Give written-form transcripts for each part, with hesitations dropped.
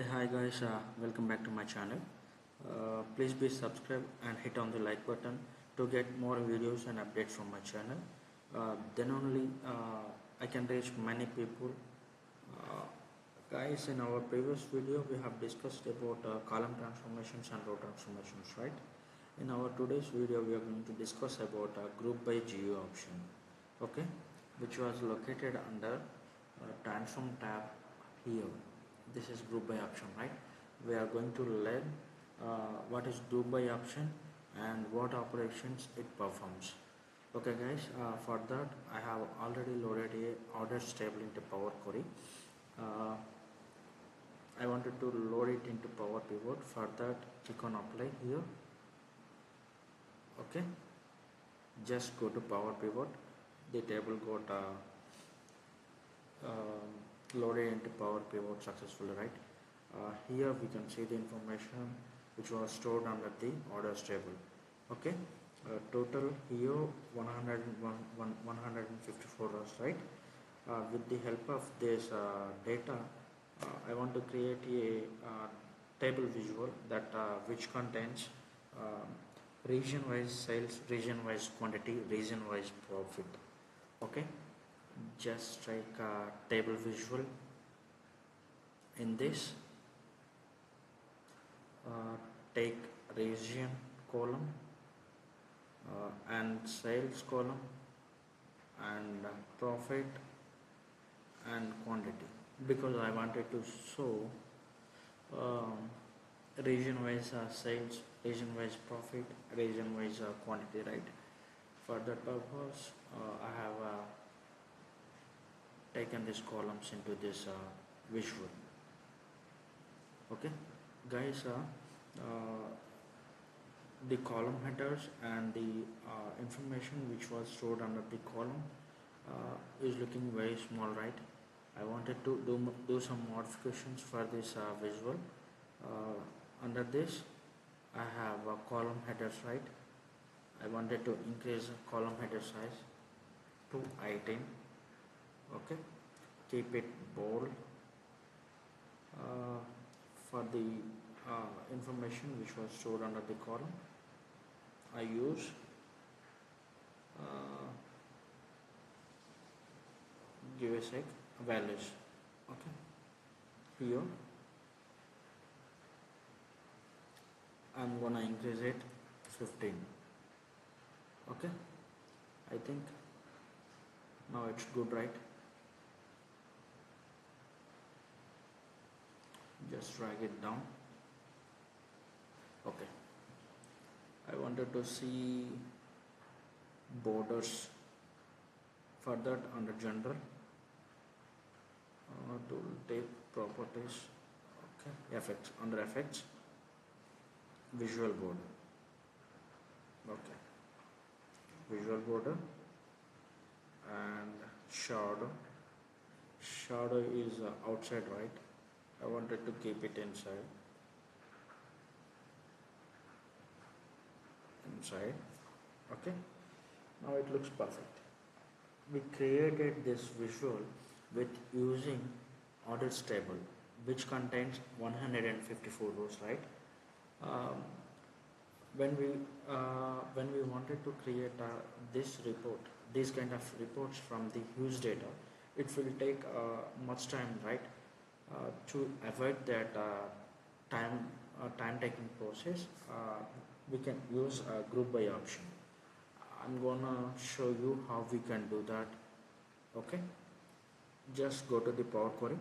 Hi guys, welcome back to my channel. Please be subscribed and hit on the like button to get more videos and updates from my channel. Then only I can reach many people. Uh, Guys, in our previous video we have discussed about column transformations and row transformations, right? In our today's video we are going to discuss about group by geo option, okay, which was located under transform tab here. This is group by option, right? We are going to learn what is group by option and what operations it performs. Okay guys, for that I have already loaded a orders table into Power Query. uh, I wanted to load it into Power Pivot. For that, click on apply here. Okay, just go to Power Pivot. The table got loaded into Power Pivot successfully, right? Here we can see the information which was stored under the orders table. Okay, total here 154 rows, right? With the help of this data, I want to create a table visual that which contains region wise sales, region wise quantity, region wise profit. Okay, just like a table visual. In this, take region column and sales column and profit and quantity, because I wanted to show region wise sales, region wise profit, region wise quantity, right? For that purpose I have taken these columns into this visual. Okay guys, the column headers and the information which was stored under the column is looking very small, right? I wanted to do some modifications for this visual. Under this I have column headers, right? I wanted to increase column header size to 18. Okay, keep it bold. For the information which was stored under the column, I use give a sec values. Okay, here I'm gonna increase it 15. Okay, I think now it's good, right? Just drag it down. Okay, I wanted to see borders. For that, under general, tool tape properties. Okay, effects, under effects, visual border. Okay, visual border and shadow is outside, right? I wanted to keep it inside. Okay, now it looks perfect. We created this visual with using orders table which contains 154 rows, right? um, when we wanted to create this report, these kind of reports from the huge data, it will take much time, right? To avoid that time taking process, we can use a group by option. I'm gonna show you how we can do that. Okay, just go to the Power Query,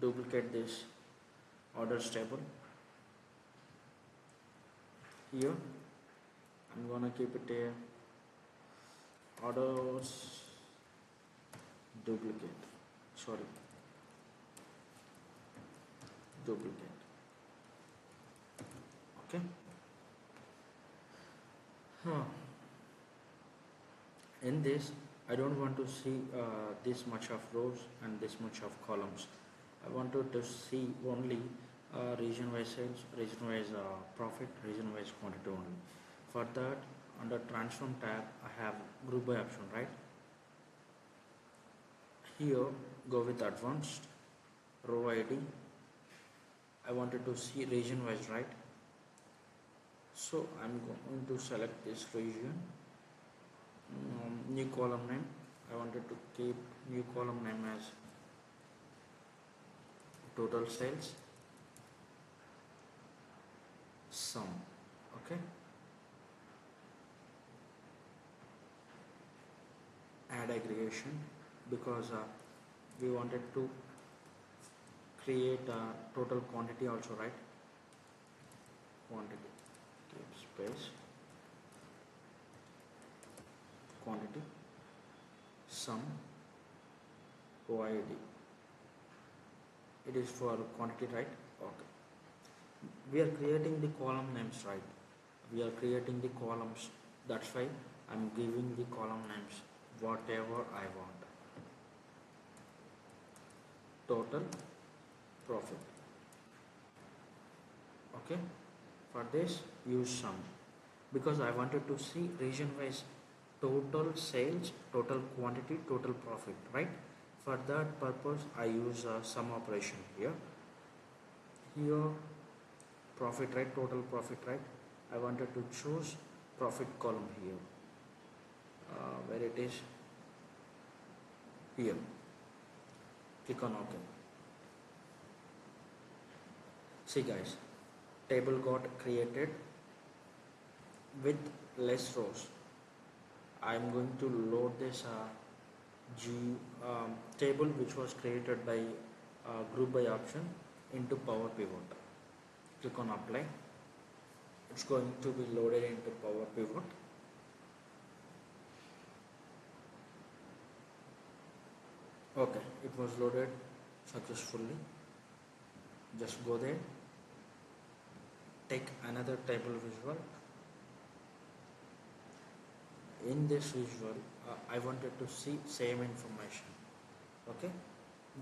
duplicate this orders table. Here I'm gonna keep it a orders duplicate, sorry, duplicate. Okay, in this I don't want to see this much of rows and this much of columns. I wanted to see only region wise sales, region wise profit, region wise quantity only. For that, under transform tab I have group by option, right? Here go with advanced row ID. I wanted to see region wise, right? So I'm going to select this region. New column name, I wanted to keep new column name as total sales sum. Okay, add aggregation, because we wanted to create a total quantity also, right? Quantity, keep space, quantity sum OID. It is for quantity, right? Okay, we are creating the column names, right? We are creating the columns, that's why I'm giving the column names whatever I want. Total profit. Okay, for this use sum, because I wanted to see region wise total sales, total quantity, total profit, right? For that purpose I use a sum operation here. Here profit, right? Total profit, right? I wanted to choose profit column here, where it is here. Click on OK. See guys, table got created with less rows. I'm going to load this table which was created by group by option into Power Pivot. Click on apply. It's going to be loaded into Power Pivot. Okay, it was loaded successfully. Just go there, take another table visual. In this visual I wanted to see same information, okay,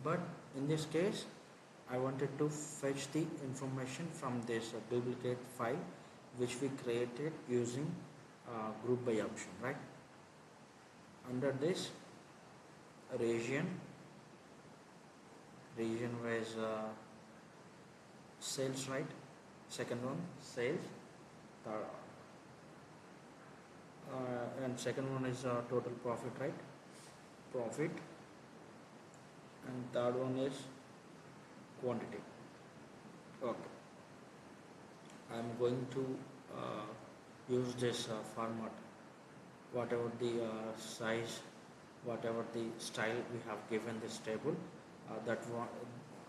but in this case I wanted to fetch the information from this duplicate file which we created using group by option, right? Under this region was sales, right? Second one sales, and second one is total profit, right? Profit, and third one is quantity. Okay, I'm going to use this format, whatever the size, whatever the style we have given this table,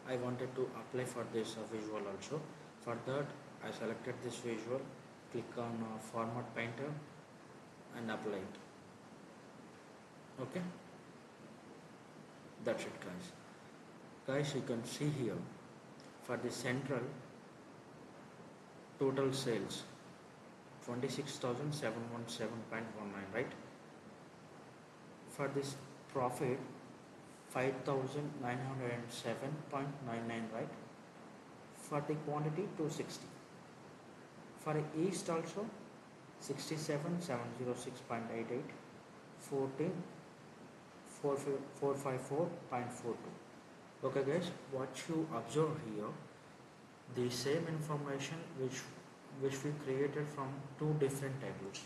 I wanted to apply for this visual also. For that I selected this visual, click on format painter and apply it. Okay, that's it guys. You can see here for the central total sales 26,717.19, right? For this profit 5,907.99, right? For the quantity 260. For east also 67,706.88, 14 454.42. Okay guys, what you observe here, the same information which we created from two different tables.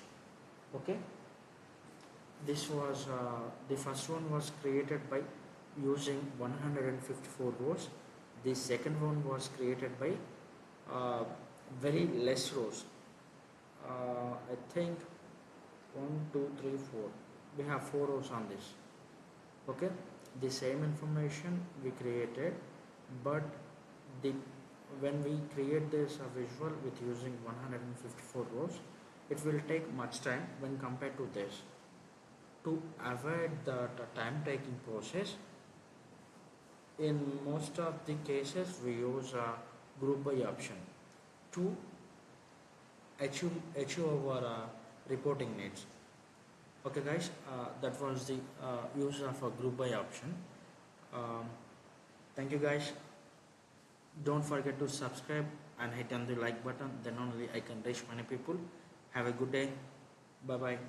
Okay, this was the first one was created by using 154 rows. The second one was created by very less rows. I think 1 2 3 4, we have 4 rows on this. Okay, the same information we created, but when we create this visual with using 154 rows, it will take much time when compared to this. To avoid the time taking process, in most of the cases we use group by option to achieve our reporting needs. Okay guys, that was the use of a group by option. Thank you guys. Don't forget to subscribe and hit on the like button, then only I can reach many people. Have a good day. Bye bye.